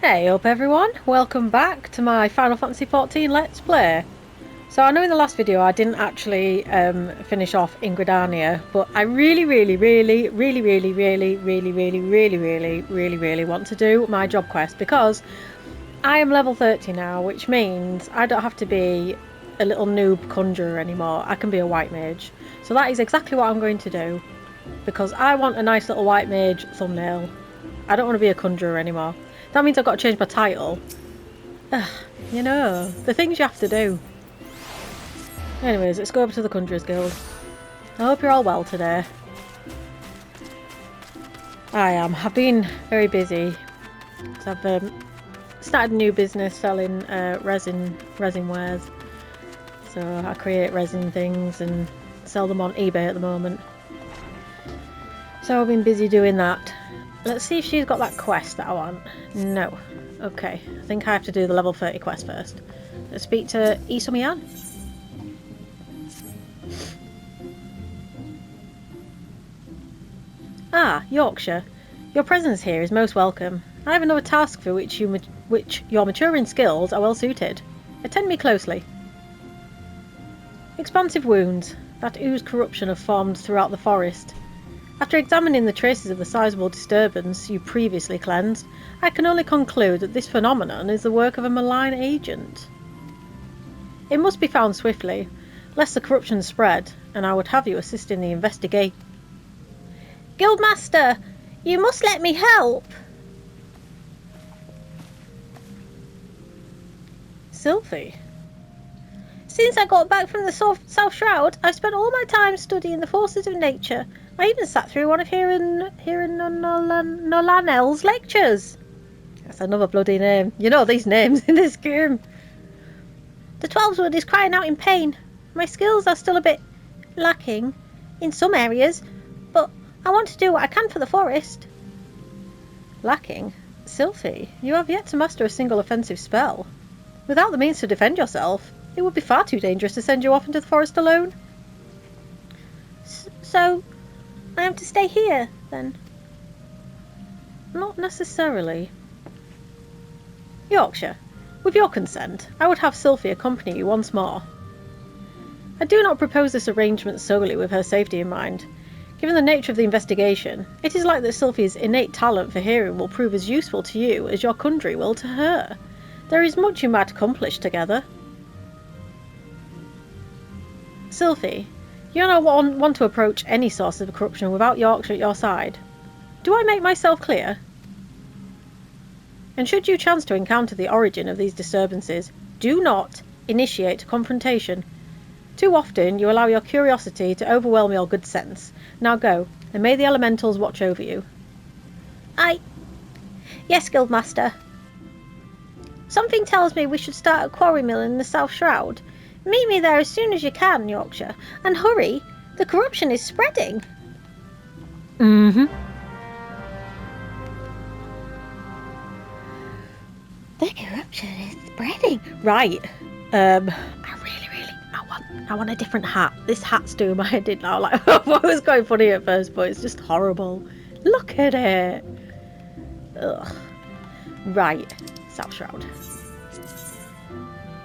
Hey up everyone, welcome back to my Final Fantasy XIV Let's Play. So I know in the last video I didn't actually finish off in Gridania, but I really want to do my job quest because I am level 30 now, which means I don't have to be a little noob conjurer anymore. I can be a white mage. So that is exactly what I'm going to do because I want a nice little white mage thumbnail. I don't want to be a conjurer anymore. That means I've got to change my title. You know, the things you have to do. Anyways, let's go over to the Conjurers Guild. I hope you're all well today. I am. I've been very busy. So I've started a new business selling resin wares. So I create resin things and sell them on eBay at the moment. So I've been busy doing that. Let's see if she's got that quest that I want. No. Okay. I think I have to do the level 30 quest first. Let's speak to Eorzea. Ah, Yorkshire. Your presence here is most welcome. I have another task for which your maturing skills are well suited. Attend me closely. Expansive wounds that ooze corruption have formed throughout the forest. After examining the traces of the sizable disturbance you previously cleansed, I can only conclude that this phenomenon is the work of a malign agent. It must be found swiftly, lest the corruption spread, and I would have you assist in the investigation. Guildmaster, you must let me help! Sylphie? Since I got back from the South Shroud, I've spent all my time studying the forces of nature. I even sat through one of Nolanel's lectures. That's another bloody name. You know these names in this game. The Twelveswood is crying out in pain. My skills are still a bit lacking in some areas, but I want to do what I can for the forest. Lacking? Sylphie, you have yet to master a single offensive spell. Without the means to defend yourself, it would be far too dangerous to send you off into the forest alone. So, I am to stay here, then? Not necessarily. Yorkshire, with your consent, I would have Sylphie accompany you once more. I do not propose this arrangement solely with her safety in mind. Given the nature of the investigation, it is likely that Sylphie's innate talent for hearing will prove as useful to you as your country will to her. There is much you might accomplish together. Sylphie, you don't want to approach any source of corruption without Yorkshire at your side. Do I make myself clear? And should you chance to encounter the origin of these disturbances, do not initiate confrontation. Too often you allow your curiosity to overwhelm your good sense. Now go, and may the elementals watch over you. Yes, Guildmaster. Something tells me we should start a quarry mill in the South Shroud. Meet me there as soon as you can, Yorkshire. And hurry, the corruption is spreading. Mm-hmm. The corruption is spreading. Right. I want a different hat. This hat's doing my head in now. Like, I thought it was quite funny at first, but it's just horrible. Look at it. Ugh. Right. South Shroud.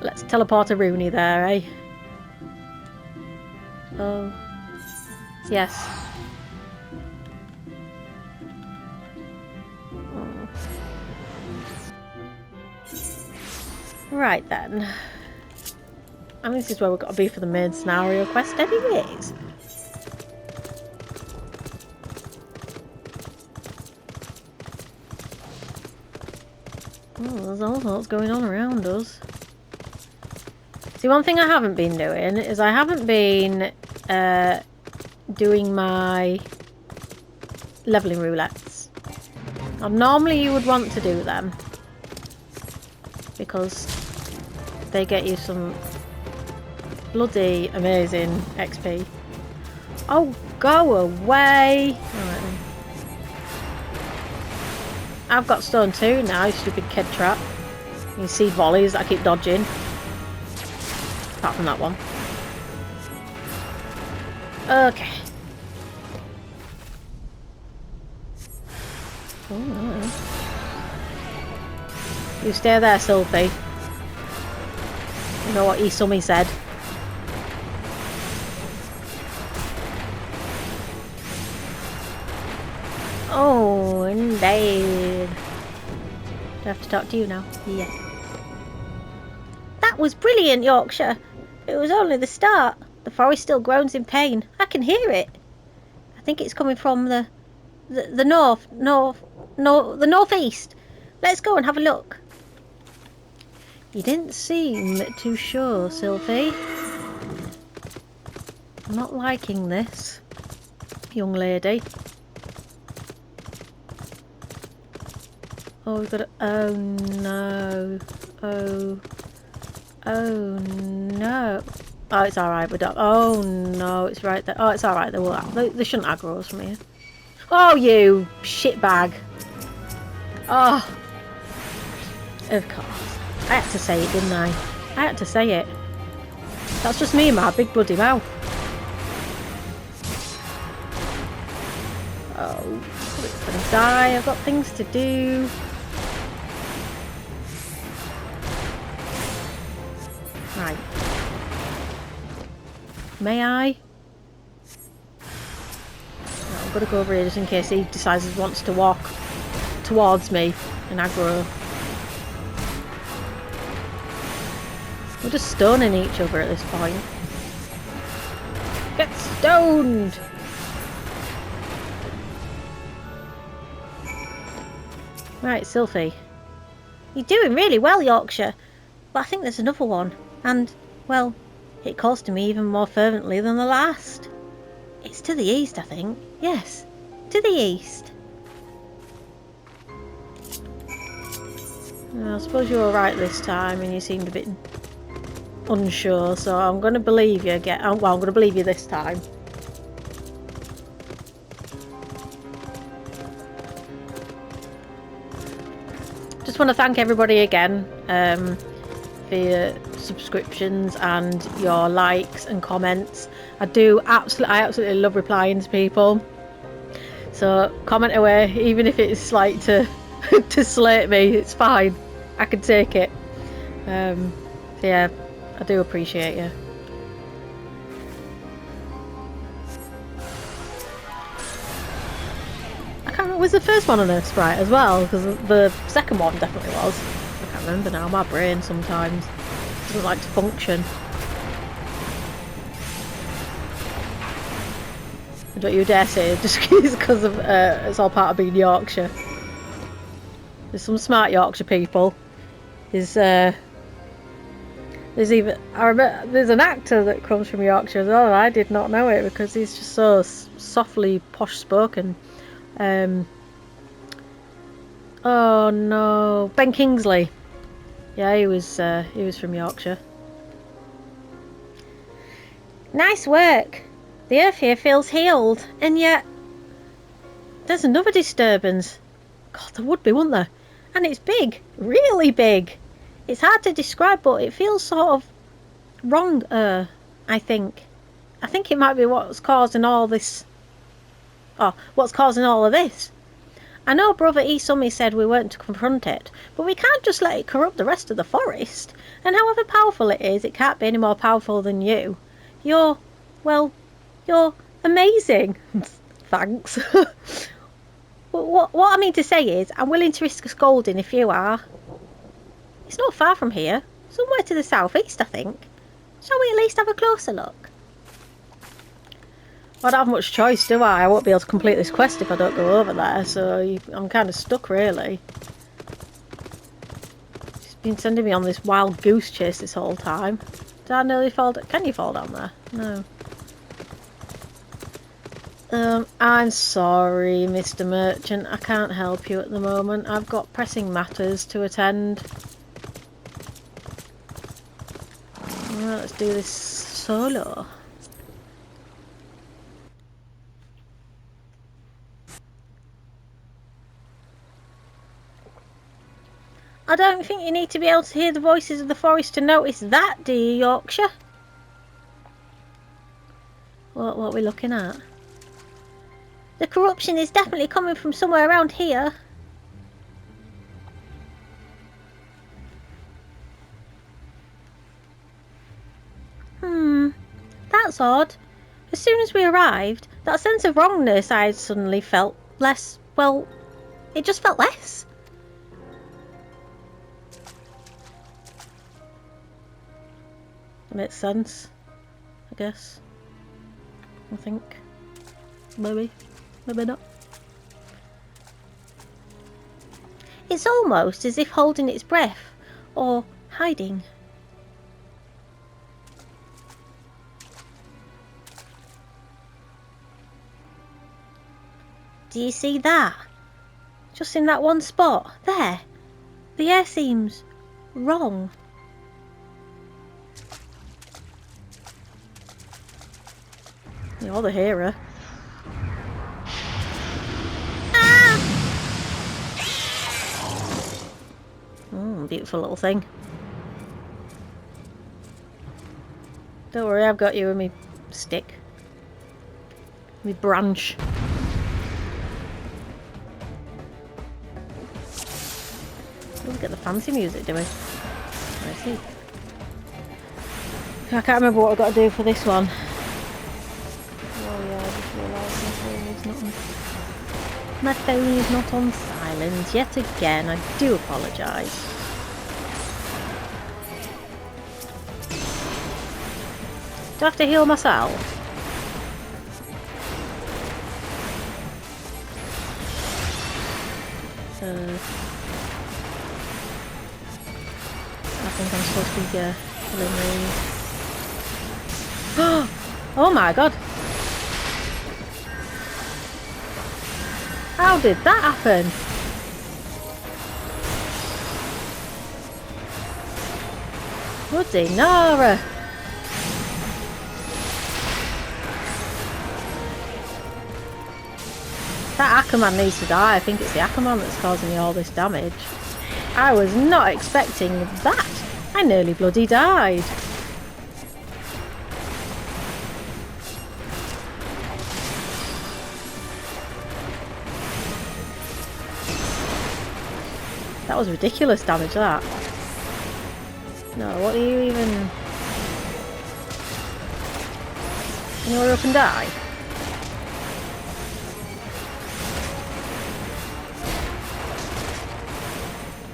Let's teleport a Rooney there, eh? Oh. Yes. Oh. Right then. I mean, this is where we've got to be for the main scenario quest anyways. Oh, there's all sorts going on around us. See, one thing I haven't been doing is I haven't been doing my levelling roulettes. Now, normally you would want to do them because they get you some bloody amazing XP. Oh, go away! Alright then. I've got stone 2 now, you stupid kid trap. You see volleys that I keep dodging. Apart from that one. Okay. Oh, no. You stay there, Sylphie. You know what Eorzea said. Oh, indeed. Do I have to talk to you now? Yes. That was brilliant, Yorkshire. It was only the start. The forest still groans in pain. I can hear it. I think it's coming from the northeast. Let's go and have a look. You didn't seem too sure, Sylphie. I'm not liking this, young lady. Oh, we've got to... Oh, no. Oh no. Oh, it's alright, we're done. Oh no, it's right there. Oh, it's alright, they shouldn't aggro us from here. Oh, you shitbag. Oh. Of course. I had to say it, didn't I? I had to say it. That's just me and my big bloody mouth. Oh, it's gonna die. I've got things to do. Right. May I? No, I've got to go over here just in case he decides he wants to walk towards me and aggro. We're just stoning each other at this point. Get stoned! Right, Sylphie. You're doing really well, Yorkshire. But I think there's another one. And, well, it calls to me even more fervently than the last. It's to the east, I think. Yes, to the east. I suppose you were right this time and you seemed a bit unsure, so I'm going to believe you again. Well, I'm going to believe you this time. Just want to thank everybody again for your subscriptions and your likes and comments. I absolutely love replying to people. So comment away, even if it's like to to slate me, it's fine. I can take it. So yeah, I do appreciate you. I can't remember, was the first one on Earth Sprite as well? Because the second one definitely was. I can't remember now, my brain sometimes doesn't like to function. Don't you dare say it just because of it's all part of being Yorkshire. There's some smart Yorkshire people. There's even there's an actor that comes from Yorkshire as well, and I did not know it because he's just so softly posh spoken. Oh no, Ben Kingsley. Yeah, he was from Yorkshire. Nice work. The earth here feels healed, and yet there's another disturbance. God, there would be, wouldn't there? And it's big, really big. It's hard to describe, but it feels sort of wrong. I think it might be what's causing all this. Oh, what's causing all of this? I know Brother Eorzea said we weren't to confront it, but we can't just let it corrupt the rest of the forest. And however powerful it is, it can't be any more powerful than you. You're amazing. Thanks. What I mean to say is, I'm willing to risk a scolding if you are. It's not far from here. Somewhere to the southeast, I think. Shall we at least have a closer look? I don't have much choice, do I? I won't be able to complete this quest if I don't go over there, so I'm kind of stuck, really. She's been sending me on this wild goose chase this whole time. Did I nearly fall down? Can you fall down there? No. I'm sorry, Mr. Merchant. I can't help you at the moment. I've got pressing matters to attend. Well, let's do this solo. I don't think you need to be able to hear the voices of the forest to notice that, do you, Yorkshire? What are we looking at? The corruption is definitely coming from somewhere around here. That's odd. As soon as we arrived, that sense of wrongness I had suddenly felt less, well, it just felt less. That makes sense, I guess. I think. Maybe. Maybe not. It's almost as if holding its breath, or hiding. Do you see that? Just in that one spot, there. The air seems wrong. You're the hero. Beautiful little thing. Don't worry, I've got you with me stick. Me branch. Look at the fancy music, do we? I see. I can't remember what I've got to do for this one. Oh yeah, I just realised my phone is not on silent yet again. I do apologise. Do I have to heal myself? So I think I'm supposed to be healing these. Oh my god! How did that happen? Bloody Nara! That Ackerman needs to die. I think it's the Ackerman that's causing me all this damage. I was not expecting that. I nearly bloody died. That was ridiculous damage, that. No, what do you even... Anywhere up and die?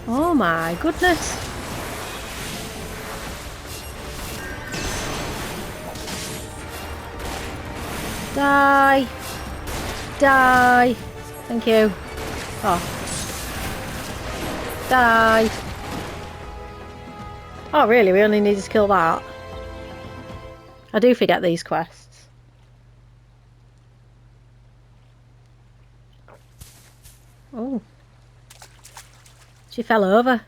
Oh my goodness. Die. Die. Thank you. Oh. Die. Oh really, we only need to kill that. I do forget these quests. Oh. She fell over.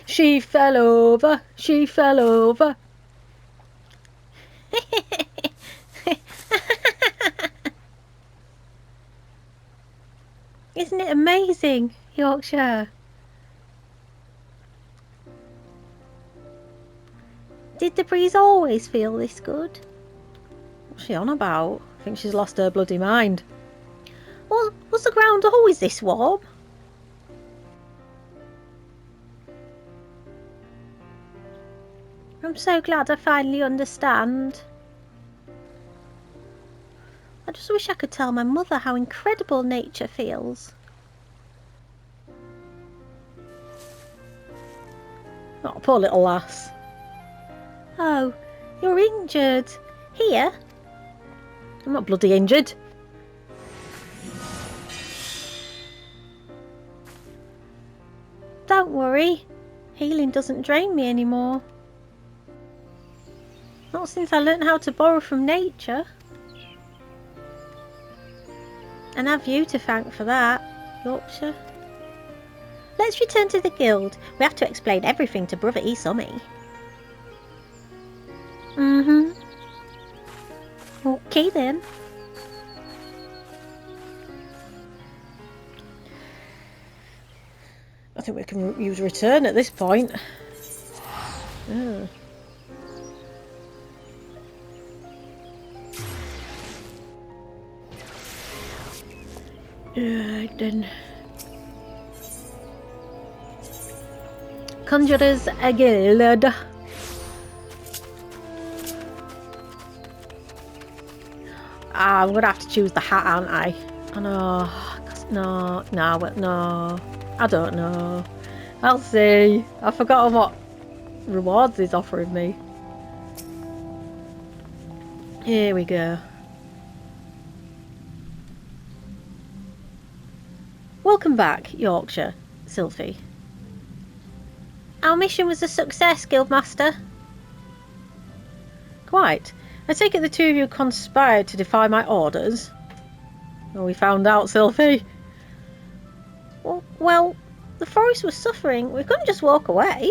She fell over. She fell over. Isn't it amazing, Yorkshire? Did the breeze always feel this good? What's she on about? I think she's lost her bloody mind. Was the ground always this warm? I'm so glad I finally understand. I just wish I could tell my mother how incredible nature feels. Oh, poor little lass. Oh, you're injured. Here? I'm not bloody injured. Don't worry. Healing doesn't drain me anymore. Not since I learnt how to borrow from nature. And have you to thank for that, Yorkshire. Let's return to the guild. We have to explain everything to Brother Eorzea. Okay then. I think we can use return at this point. Oh. Right then. Conjurers Guild. I'm gonna have to choose the hat, aren't I? Oh no. No. I don't know. I'll see. I've forgotten what rewards he's offering me. Here we go. Welcome back, Yorkshire, Sylphie. Our mission was a success, Guildmaster. Quite. I take it the two of you conspired to defy my orders? Well, we found out, Sylphie. Well, the forest was suffering. We couldn't just walk away.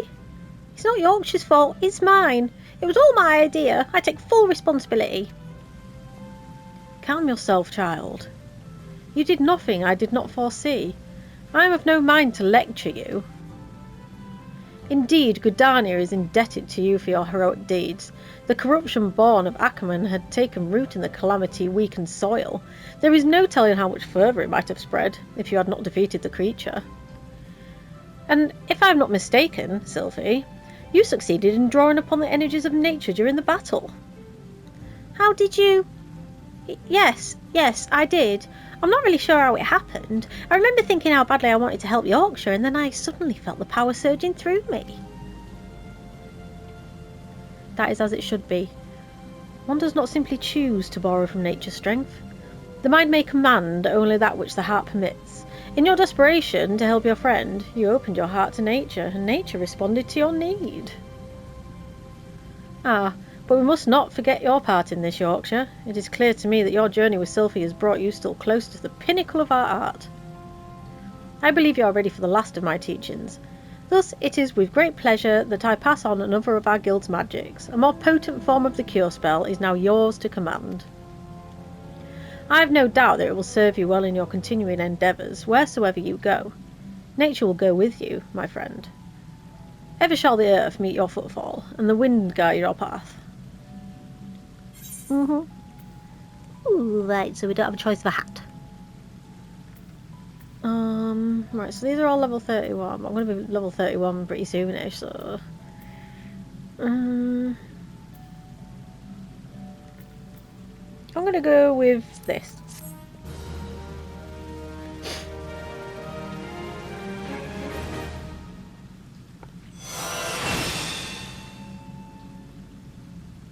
It's not Yorkshire's fault, it's mine. It was all my idea. I take full responsibility. Calm yourself, child. You did nothing I did not foresee. I am of no mind to lecture you. Indeed, Gridania is indebted to you for your heroic deeds. The corruption born of Ackerman had taken root in the calamity-weakened soil. There is no telling how much further it might have spread, if you had not defeated the creature. And if I am not mistaken, Sylphie, you succeeded in drawing upon the energies of nature during the battle. How did you... Yes, I did. I'm not really sure how it happened. I remember thinking how badly I wanted to help Yorkshire, and then I suddenly felt the power surging through me. That is as it should be. One does not simply choose to borrow from nature's strength. The mind may command only that which the heart permits. In your desperation to help your friend, you opened your heart to nature, and nature responded to your need. But we must not forget your part in this, Yorkshire. It is clear to me that your journey with Sylphie has brought you still close to the pinnacle of our art. I believe you are ready for the last of my teachings. Thus, it is with great pleasure that I pass on another of our guild's magics. A more potent form of the cure spell is now yours to command. I have no doubt that it will serve you well in your continuing endeavours, wheresoever you go. Nature will go with you, my friend. Ever shall the earth meet your footfall, and the wind guide your path. Ooh, right, so we don't have a choice of a hat. Right, so these are all level 31. I'm going to be level 31 pretty soonish, so... I'm going to go with this.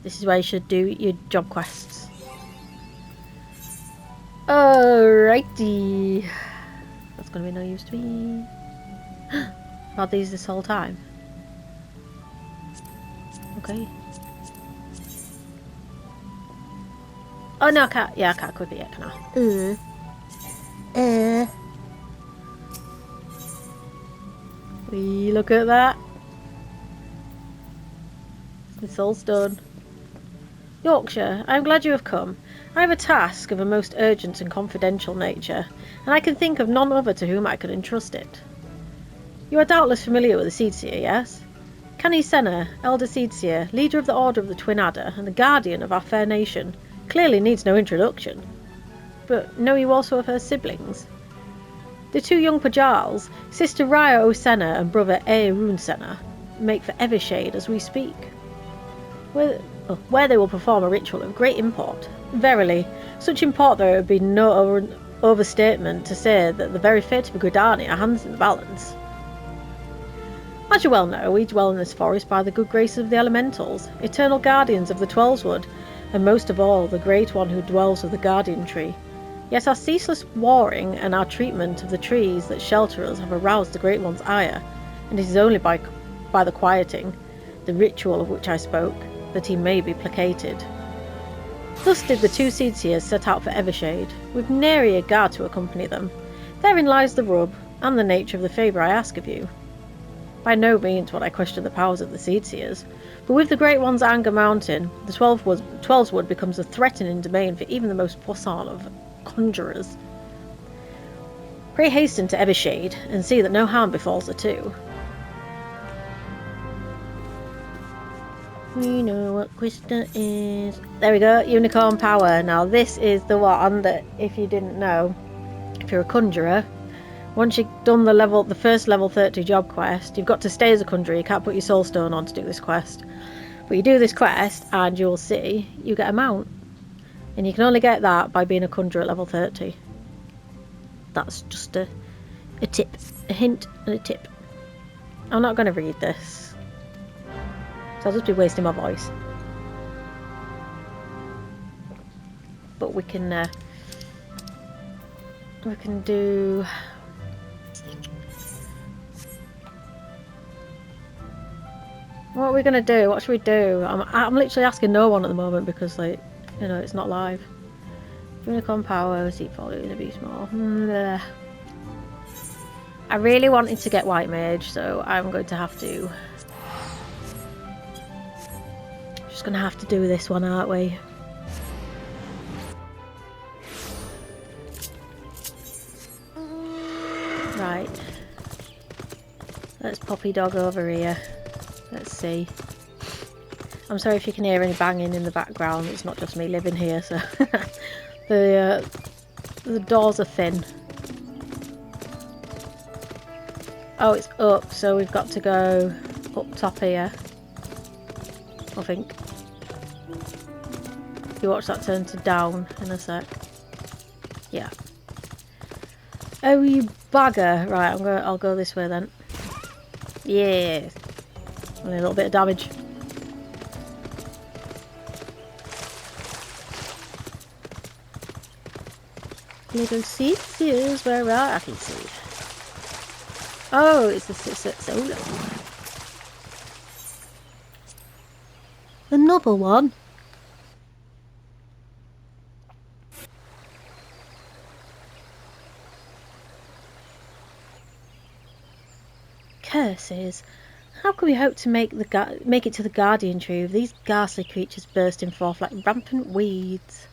This is where you should do your job quests. Alrighty. That's going to be no use to me. I've had these this whole time. Okay. Oh no, I can't. Yeah, I can't equip it yet, can I? Look at that. It's all done. Yorkshire, I am glad you have come. I have a task of a most urgent and confidential nature, and I can think of none other to whom I could entrust it. You are doubtless familiar with the Seedseer, yes? Canny Senna, Elder Seedseer, leader of the Order of the Twin Adder, and the guardian of our fair nation, clearly needs no introduction. But know you also of her siblings? The two young Pajals, sister Raya O Senna and brother Eorzea Senna, make for Evershade as we speak. Where they will perform a ritual of great import. Verily, such import there would be no overstatement to say that the very fate of Gridania hangs in the balance. As you well know, we dwell in this forest by the good graces of the elementals, eternal guardians of the Twelveswood, and most of all, the great one who dwells with the guardian tree. Yet our ceaseless warring and our treatment of the trees that shelter us have aroused the Great One's ire, and it is only by the quieting, the ritual of which I spoke, that he may be placated. Thus did the two Seedseers set out for Evershade, with nary a guard to accompany them. Therein lies the rub, and the nature of the favour I ask of you. By no means would I question the powers of the Seedseers, but with the Great One's anger mounting, the Twelveswood becomes a threatening domain for even the most puissant of conjurers. Pray hasten to Evershade, and see that no harm befalls the two. We know what Krista is. There we go, unicorn power. Now this is the one that, if you didn't know, if you're a conjurer, once you've done the first level 30 job quest, you've got to stay as a conjurer. You can't put your soul stone on to do this quest. But you do this quest and you'll see you get a mount. And you can only get that by being a conjurer at level 30. That's just a tip. A hint and a tip. I'm not going to read this. So I'll just be wasting my voice. But we can do... What are we going to do? What should we do? I'm literally asking no one at the moment because, like, you know, it's not live. Unicorn power, seat volume, the beast more. I really wanted to get white mage, so I'm going to have to... Just going to have to do this one, aren't we? Right. Let's poppy dog over here. Let's see. I'm sorry if you can hear any banging in the background. It's not just me living here, so the doors are thin. Oh, it's up, so we've got to go up top here. I think. You watch that turn to down in a sec. Yeah. Oh, you bagger! Right, I'll go this way then. Yeah. Only a little bit of damage. Little seats, here's where I can see. Oh, it's the solo. Another one. Curses. How can we hope to make it to the Guardian Tree with these ghastly creatures bursting forth like rampant weeds?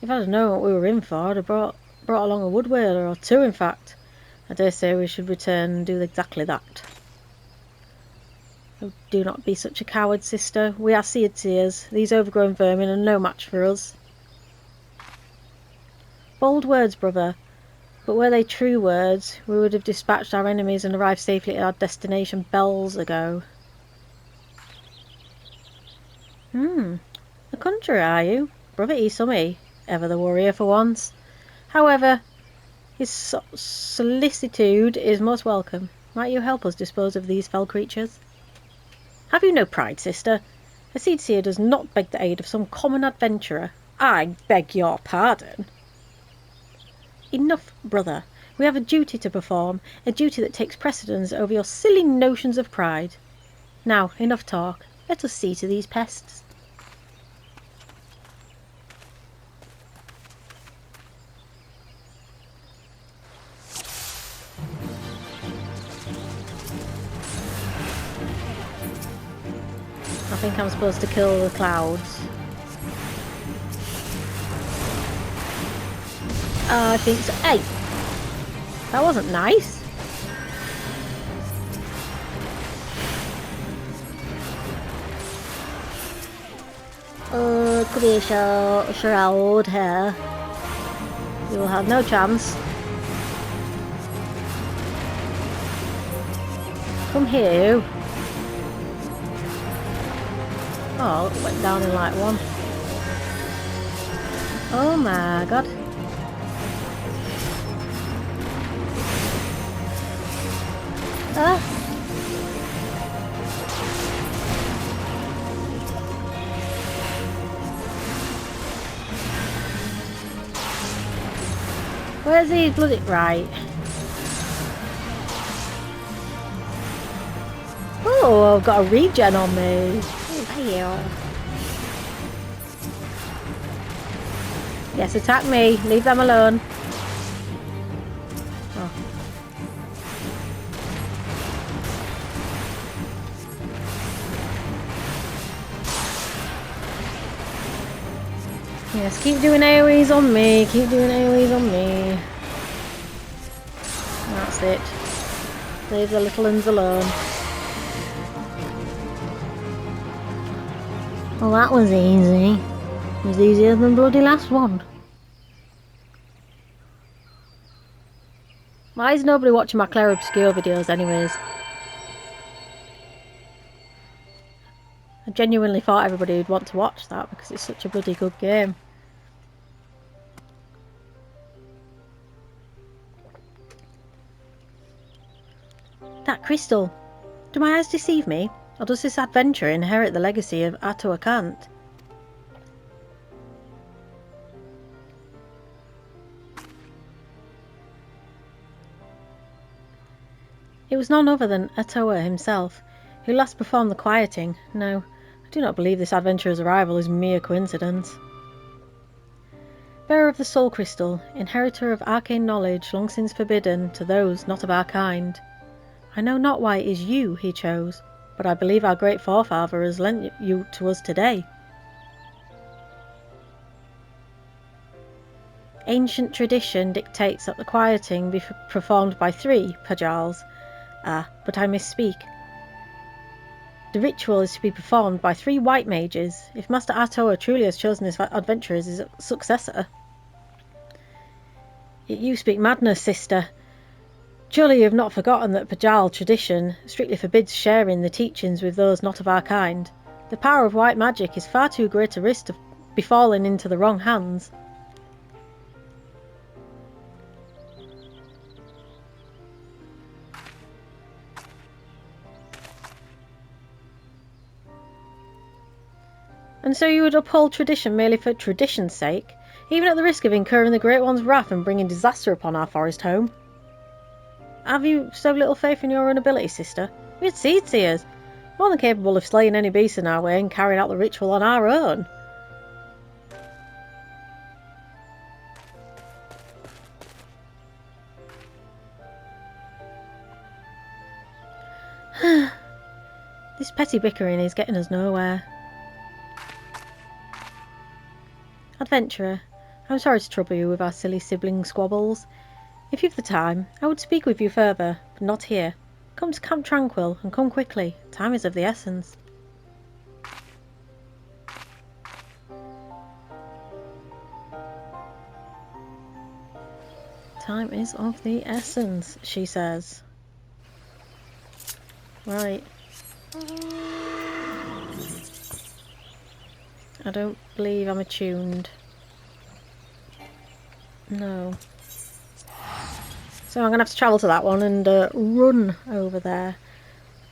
If I'd known what we were in for, I'd have brought along a wood whaler, or two in fact. I dare say we should return and do exactly that. Oh, do not be such a coward, sister. We are seers. These overgrown vermin are no match for us. Bold words, brother. But were they true words, we would have dispatched our enemies and arrived safely at our destination bells ago. A conjurer, are you? Brother Isumi, ever the warrior for once. However, his solicitude is most welcome. Might you help us dispose of these fell creatures? Have you no pride, sister? A seer does not beg the aid of some common adventurer. I beg your pardon. Enough, brother. We have a duty to perform, a duty that takes precedence over your silly notions of pride. Now, enough talk. Let us see to these pests. I think I'm supposed to kill the clouds. I think so. Hey! That wasn't nice. Could be a shroud here. You will have no chance. Come here, you. Oh, it went down in like one. Oh my god. Ah. Where's he bloody right? Oh, I've got a regen on me. Oh, hell. Yes, attack me. Leave them alone. Oh. Yes, keep doing AoEs on me. Keep doing AoEs on me. That's it. Leave the little ones alone. Well, that was easy. It was easier than the bloody last one. Why is nobody watching my Claire Obscure videos anyways? I genuinely thought everybody would want to watch that because it's such a bloody good game. crystal. Do my eyes deceive me, or does this adventurer inherit the legacy of Eorzea? It was none other than Eorzea himself, who last performed the quieting. No, I do not believe this adventurer's arrival is mere coincidence. Bearer of the soul crystal, inheritor of arcane knowledge long since forbidden to those not of our kind. I know not why it is you he chose, but I believe our great forefather has lent you to us today. Ancient tradition dictates that the quieting be performed by 3 pajals. Ah, but I misspeak. The ritual is to be performed by 3 white mages, if Master Eorzea truly has chosen this adventurer as his successor. Yet you speak madness, sister. Surely you have not forgotten that Pajal tradition strictly forbids sharing the teachings with those not of our kind. The power of white magic is far too great a risk to be falling into the wrong hands. And so you would uphold tradition merely for tradition's sake, even at the risk of incurring the Great One's wrath and bringing disaster upon our forest home? Have you so little faith in your own ability, sister? We had seed seers, more than capable of slaying any beast in our way and carrying out the ritual on our own. This petty bickering is getting us nowhere. Adventurer, I'm sorry to trouble you with our silly sibling squabbles. If you've the time, I would speak with you further, but not here. Come to Camp Tranquil, and come quickly. Time is of the essence. Time is of the essence, she says. Right. I don't believe I'm attuned. No. So I'm going to have to travel to that one and run over there.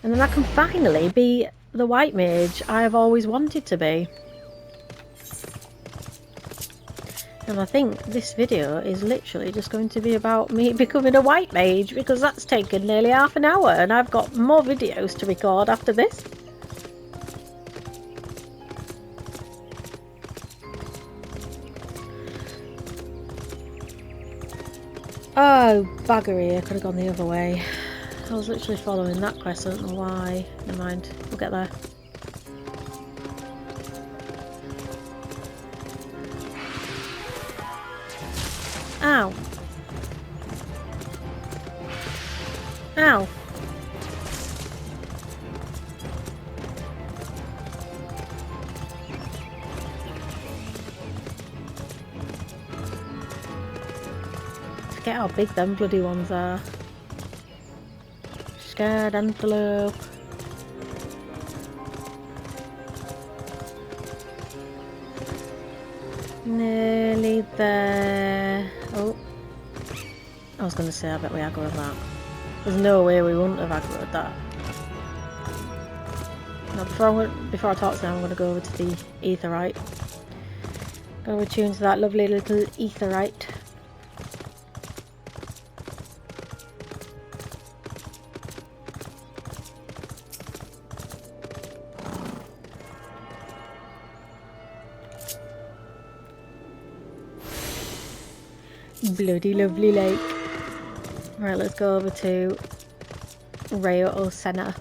And then I can finally be the white mage I have always wanted to be. And I think this video is literally just going to be about me becoming a white mage, because that's taken nearly half an hour and I've got more videos to record after this. Oh, baggery, I could have gone the other way. I was literally following that quest, I don't know why. Never mind, we'll get there. Ow. Ow. Forget how big them bloody ones are. Scared antelope. Nearly there. Oh. I was going to say, I bet we aggroed that. There's no way we wouldn't have aggroed that. Now, before I talk to them, I'm going to go over to the aetheryte. Going to attune to that lovely little aetheryte. Bloody lovely lake. Right, let's go over to Eorzea.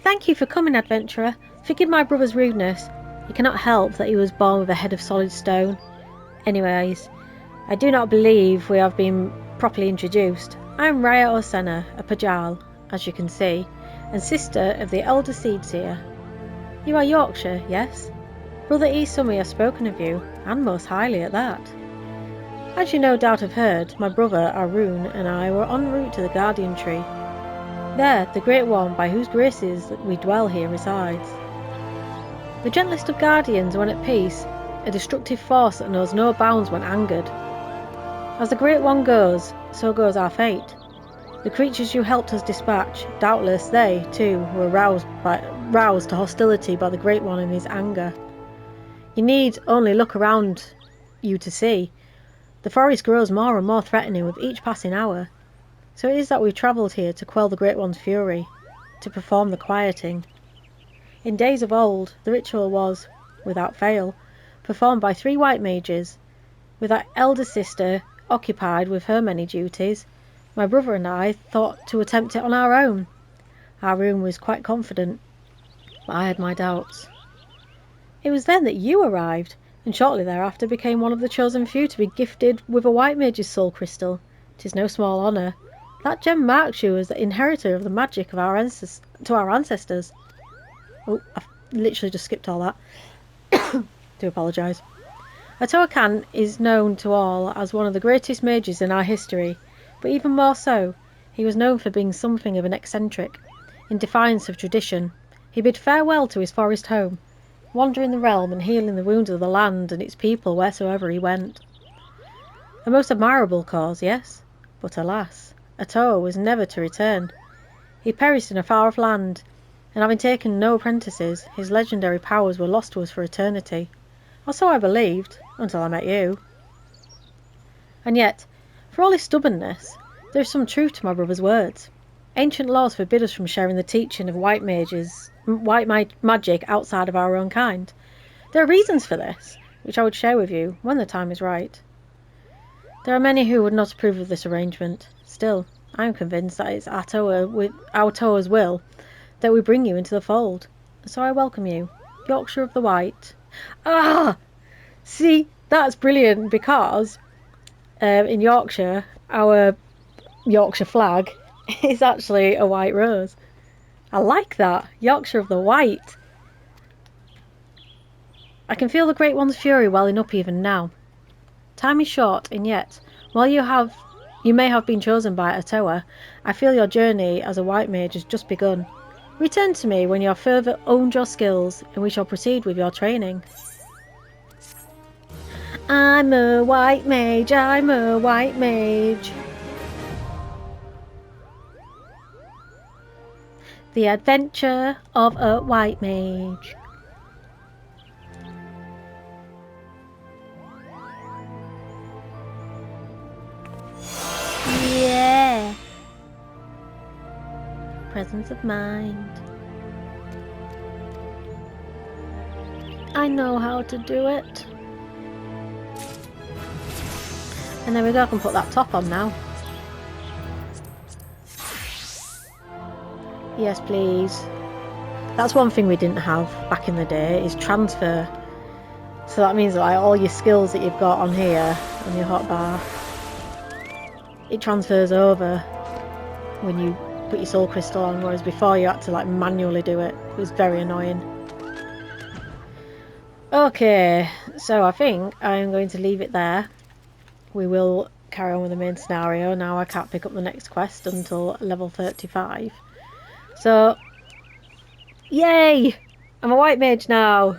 Thank you for coming, adventurer. Forgive my brother's rudeness. He cannot help that he was born with a head of solid stone. Anyways, I do not believe we have been properly introduced. I am Eorzea, a Pajal, as you can see, and sister of the elder seed seer. You are Yorkshire, yes? Brother Eorzea has spoken of you, and most highly at that. As you no doubt have heard, my brother Arun and I were en route to the Guardian Tree. There, the Great One, by whose graces we dwell here, resides. The gentlest of guardians when at peace, a destructive force that knows no bounds when angered. As the Great One goes, so goes our fate. The creatures you helped us dispatch, doubtless they, too, were roused to hostility by the Great One in his anger. You need only look around you to see. The forest grows more and more threatening with each passing hour. So it is that we've travelled here to quell the Great One's fury, to perform the quieting. In days of old, the ritual was, without fail, performed by 3 white mages, with our elder sister occupied with her many duties. My brother and I thought to attempt it on our own. Our room was quite confident, but I had my doubts. It was then that you arrived, and shortly thereafter became one of the chosen few to be gifted with a white mage's soul crystal. 'Tis no small honour. That gem marks you as the inheritor of the magic of our ancestors. Oh, I've literally just skipped all that. Do apologise. Atoacan is known to all as one of the greatest mages in our history, but even more so, he was known for being something of an eccentric. In defiance of tradition, he bid farewell to his forest home, wandering the realm and healing the wounds of the land and its people wheresoever he went. A most admirable cause, yes, but alas, Atoa was never to return. He perished in a far-off land, and having taken no apprentices, his legendary powers were lost to us for eternity. Or so I believed, until I met you. And yet, for all his stubbornness, there is some truth to my brother's words. Ancient laws forbid us from sharing the teaching of white magic outside of our own kind. There are reasons for this, which I would share with you when the time is right. There are many who would not approve of this arrangement. Still, I am convinced that it's Atoa's will that we bring you into the fold. So I welcome you, Yorkshire of the White. Ah! See, that's brilliant because in Yorkshire, our Yorkshire flag is actually a white rose. I like that. Yorkshire of the White. I can feel the Great One's fury welling up even now. Time is short, and yet, while you may have been chosen by Atoa, I feel your journey as a white mage has just begun. Return to me when you have further honed your skills, and we shall proceed with your training. I'm a white mage, I'm a white mage. The adventure of a white mage. Yeah. Presence of mind. I know how to do it. And there we go, I can put that top on now. Yes, please. That's one thing we didn't have back in the day, is transfer. So that means that like, all your skills that you've got on here, on your hotbar, it transfers over when you put your soul crystal on, whereas before you had to like manually do it. It was very annoying. Okay, so I think I am going to leave it there. We will carry on with the main scenario. Now I can't pick up the next quest until level 35. So, yay! I'm a white mage now.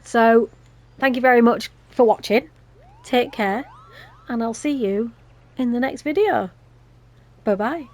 So, thank you very much for watching. Take care, and I'll see you in the next video. Bye bye.